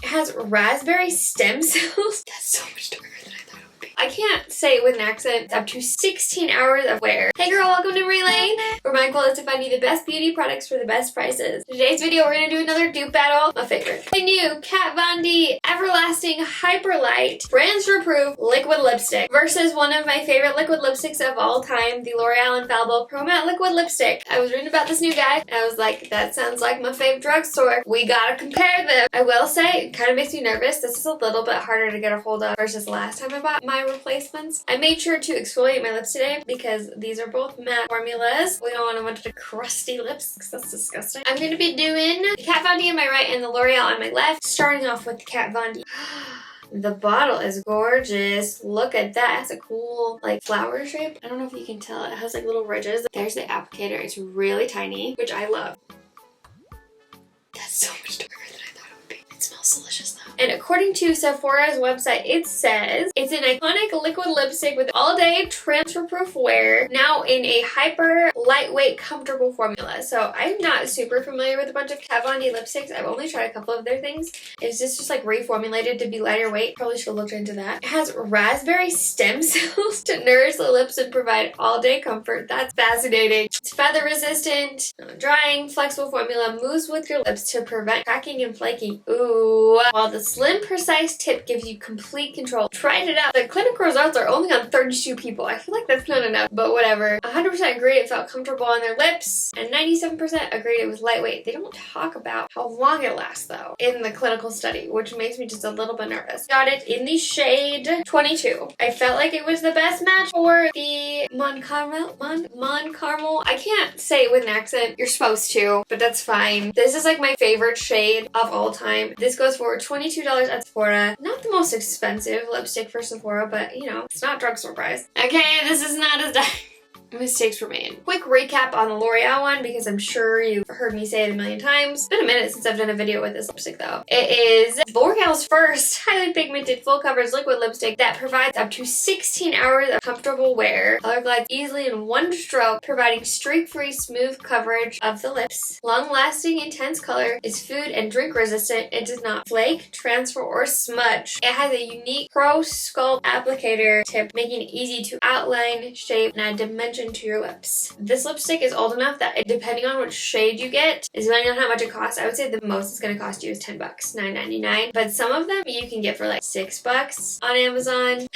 It has raspberry stem cells. That's so much darker than I thought it would be. I can't say it with an accent. It's up to 16 hours of wear. Hey girl, welcome to Emmarie Lane, where my goal is to find you the best beauty products for the best prices. In today's video, we're going to do another dupe battle. My favorite. The new Kat Von D Everlasting Hyperlight Transfer Proof Liquid Lipstick versus one of my favorite liquid lipsticks of all time, the L'Oreal Infallible Pro Matte Liquid Lipstick. I was reading about this new guy, and I was like, that sounds like my favorite drugstore. We gotta compare them. I will say, it kind of makes me nervous. This is a little bit harder to get a hold of versus the last time I bought my replacements. I made sure to exfoliate my lips today because these are both matte formulas. We don't want a bunch of crusty lips because that's disgusting. I'm going to be doing the Kat Von D on my right and the L'Oreal on my left, starting off with the Kat Von D. The bottle is gorgeous. Look at that. It has a cool like flower shape. I don't know if you can tell. It has like little ridges. There's the applicator. It's really tiny, which I love. That's so much darker than I thought it would be. It smells delicious though. And according to Sephora's website, it says it's an iconic liquid lipstick with all-day transfer-proof wear, now in a hyper lightweight, comfortable formula. So I'm not super familiar with a bunch of Kat Von D lipsticks. I've only tried a couple of their things. Is this just like reformulated to be lighter weight? Probably should have looked into that. It has raspberry stem cells to nourish the lips and provide all-day comfort. That's fascinating. It's feather resistant, drying, flexible formula, moves with your lips to prevent cracking and flaking. Ooh. While the slim, precise tip gives you complete control. Tried it out. The clinical results are only on 32 people. I feel like that's not enough, but whatever. 100% agreed it felt comfortable on their lips, and 97% agreed it was lightweight. They don't talk about how long it lasts though in the clinical study, which makes me just a little bit nervous. Got it in the shade 22. I felt like it was the best match for the Mon Caramel. I can't say it with an accent. You're supposed to, but that's fine. This is like my favorite shade of all time. This goes for $22 at Sephora. Not the most expensive lipstick for Sephora, but you know, it's not drugstore price. Okay, this is not as mistakes were made. Quick recap on the L'Oreal one because I'm sure you've heard me say it a million times. It's been a minute since I've done a video with this lipstick though. It is L'Oreal's first highly pigmented full coverage liquid lipstick that provides up to 16 hours of comfortable wear. Color glides easily in one stroke, providing streak-free smooth coverage of the lips. Long-lasting intense color, is food and drink resistant. It does not flake, transfer, or smudge. It has a unique Pro Sculpt applicator tip, making it easy to outline, shape, and add dimension to your lips. This lipstick is old enough that depending on which shade you get, is depending on how much it costs. I would say the most it's going to cost you is $10, $9.99. But some of them you can get for like $6 on Amazon.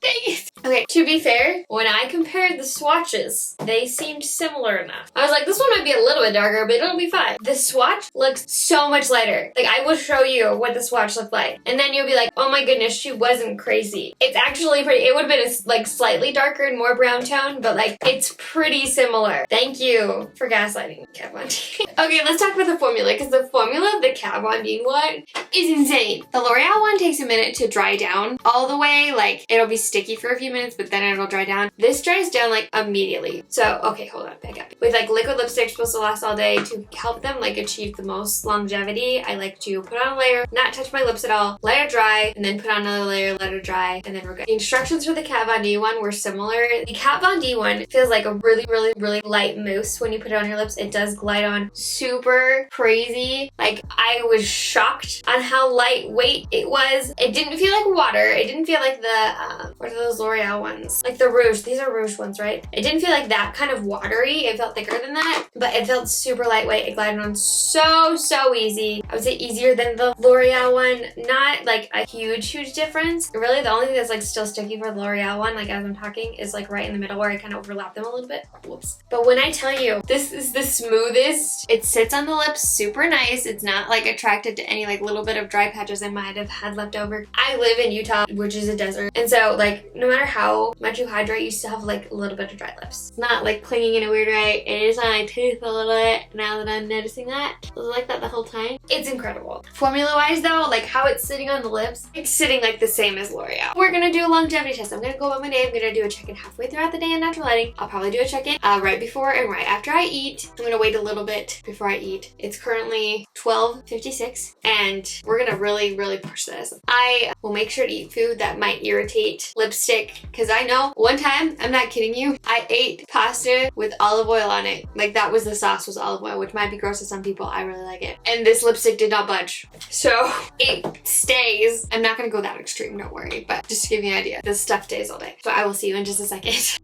Dang it. Okay, to be fair, when I compared the swatches, they seemed similar enough. I was like, this one might be a little bit darker, but it'll be fine. The swatch looks so much lighter. Like, I will show you what the swatch looked like, and then you'll be like, oh my goodness, she wasn't crazy. It's actually pretty. It would have been a, like slightly darker and more brown tone, but like it's pretty similar. Thank you for gaslighting Kat Von D. Okay, let's talk about the formula, because the formula of the Kat Von D one is insane. The L'Oreal one takes a minute to dry down all the way. Like, it'll be sticky for a few minutes, but then it'll dry down. This dries down like immediately. So, okay, hold on, back up. With like liquid lipstick supposed to last all day, to help them like achieve the most longevity, I like to put on a layer, not touch my lips at all, let it dry, and then put on another layer, let it dry, and then we're good. The instructions for the Kat Von D one were similar. The Kat Von D one feels like a really light mousse when you put it on your lips. It does glide on super crazy. Like, I was shocked on how lightweight it was. It didn't feel like water. It didn't feel like the, what are those L'Oreal ones? Like the Rouge. These are Rouge ones, right? It didn't feel like that kind of watery. It felt thicker than that, but it felt super lightweight. It glided on so easy. I would say easier than the L'Oreal one. Not like a huge difference. Really, the only thing that's like still sticky for the L'Oreal one, like as I'm talking, is like right in the middle where I kind of overlap them a little bit. Whoops. But when I tell you, this is the smoothest. It sits on the lips super nice. It's not like attracted to any like little bit of dry patches I might have had left over. I live in Utah, which is a desert. And so like no matter how much you hydrate, you still have like a little bit of dry lips. It's not like clinging in a weird way. It is on my tooth a little bit now that I'm noticing that. Was it like that the whole time? It's incredible. Formula wise though, like how it's sitting on the lips, it's sitting like the same as L'Oreal. We're gonna do a longevity test. I'm gonna go about my day. I'm gonna do a check-in halfway throughout the day in natural lighting. I'll probably do a check-in right before and right after I eat. I'm gonna wait a little bit before I eat. It's currently 12:56 and we're gonna really, really push this. I will make sure to eat food that might irritate lipstick because I know one time, I'm not kidding you, I ate pasta with olive oil on it. Like that was the sauce was olive oil, which might be gross to some people. I really like it. And this lipstick did not budge. So it stays. I'm not gonna go that extreme, don't worry, but just to give you an idea, this stuff stays all day. So I will see you in just a second.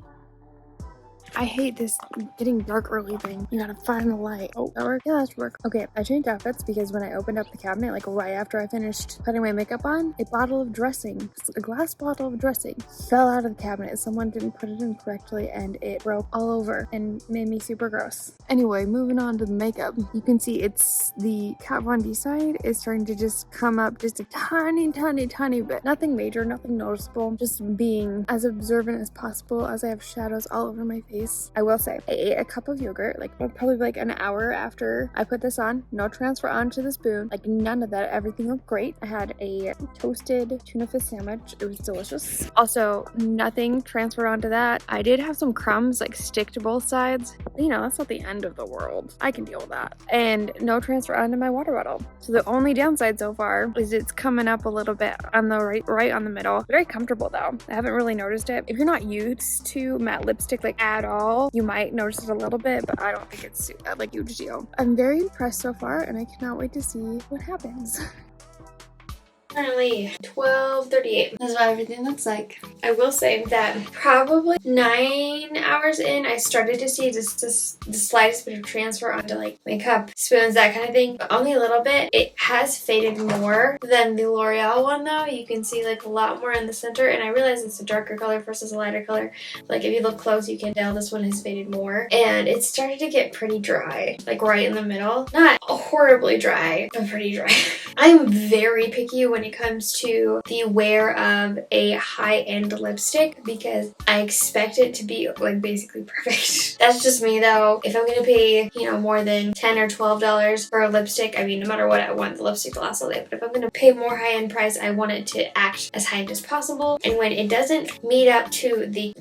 I hate this getting dark early thing. You gotta find the light. Oh, that worked? Yeah, that's work. Okay, I changed outfits because when I opened up the cabinet, like right after I finished putting my makeup on, a bottle of dressing, a glass bottle of dressing, fell out of the cabinet. Someone didn't put it in correctly and it broke all over and made me super gross. Anyway, moving on to the makeup. You can see it's the Kat Von D side is starting to just come up just a tiny bit. Nothing major, nothing noticeable. Just being as observant as possible as I have shadows all over my face. I will say, I ate a cup of yogurt, like probably like an hour after I put this on. No transfer onto the spoon, like none of that. Everything looked great. I had a toasted tuna fish sandwich. It was delicious. Also, nothing transferred onto that. I did have some crumbs like stick to both sides. You know, that's not the end of the world. I can deal with that. And no transfer onto my water bottle. So the only downside so far is it's coming up a little bit on the right on the middle. Very comfortable though. I haven't really noticed it. If you're not used to matte lipstick like at all, you might notice it a little bit, but I don't think it's like huge deal. I'm very impressed so far and I cannot wait to see what happens. Currently 12:38. That's what everything looks like. I will say that probably 9 hours in, I started to see just the slightest bit of transfer onto like makeup, spoons, that kind of thing, but only a little bit. It has faded more than the L'Oreal one though. You can see like a lot more in the center, and I realize it's a darker color versus a lighter color. Like if you look close, you can tell this one has faded more, and it started to get pretty dry, like right in the middle. Not horribly dry, but pretty dry. I'm very picky when it comes to the wear of a high-end lipstick because I expect it to be like basically perfect. That's just me though. If I'm gonna pay, you know, more than $10 or $12 for a lipstick, I mean, no matter what, I want the lipstick to last all day. But if I'm gonna pay more high-end price, I want it to act as high-end as possible. And when it doesn't meet up to the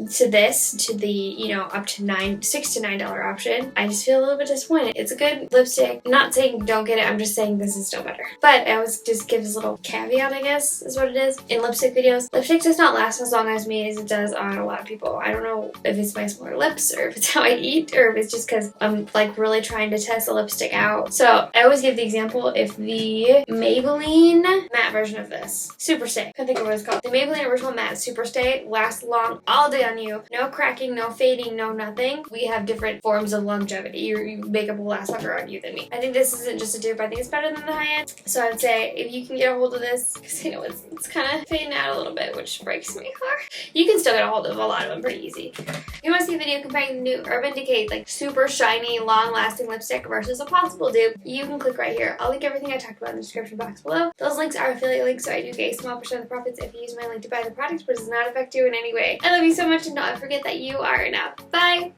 you know, up to $6 to $9 option, I just feel a little bit disappointed. It's a good lipstick. I'm not saying don't get it. I'm just saying this is still better. But I always just give this little caveat, I guess, is what it is. In lipstick videos, lipstick does not last as long as me as it does on a lot of people. I don't know if it's my smaller lips or if it's how I eat or if it's just because I'm like really trying to test a lipstick out. So I always give the example, if the Maybelline matte version of this, Super Stay, I can't think of what it's called. The Maybelline original matte Super Stay lasts long all day on you. No cracking, no fading, no nothing. We have different forms of longevity. Your makeup will last longer on you than me. I think this isn't just a dupe. I think it's better than the high end. So I would say if you can get a hold of this, because you know it's kind of fading out a little bit, which breaks my heart. You can still get a hold of a lot of them pretty easy. If you want to see a video comparing the new Urban Decay like super shiny, long-lasting lipstick versus a possible dupe, you can click right here. I'll link everything I talked about in the description box below. Those links are affiliate links, so I do get a small percent of the profits if you use my link to buy the products, but it does not affect you in any way. I love you so much, and don't forget that you are enough. Bye!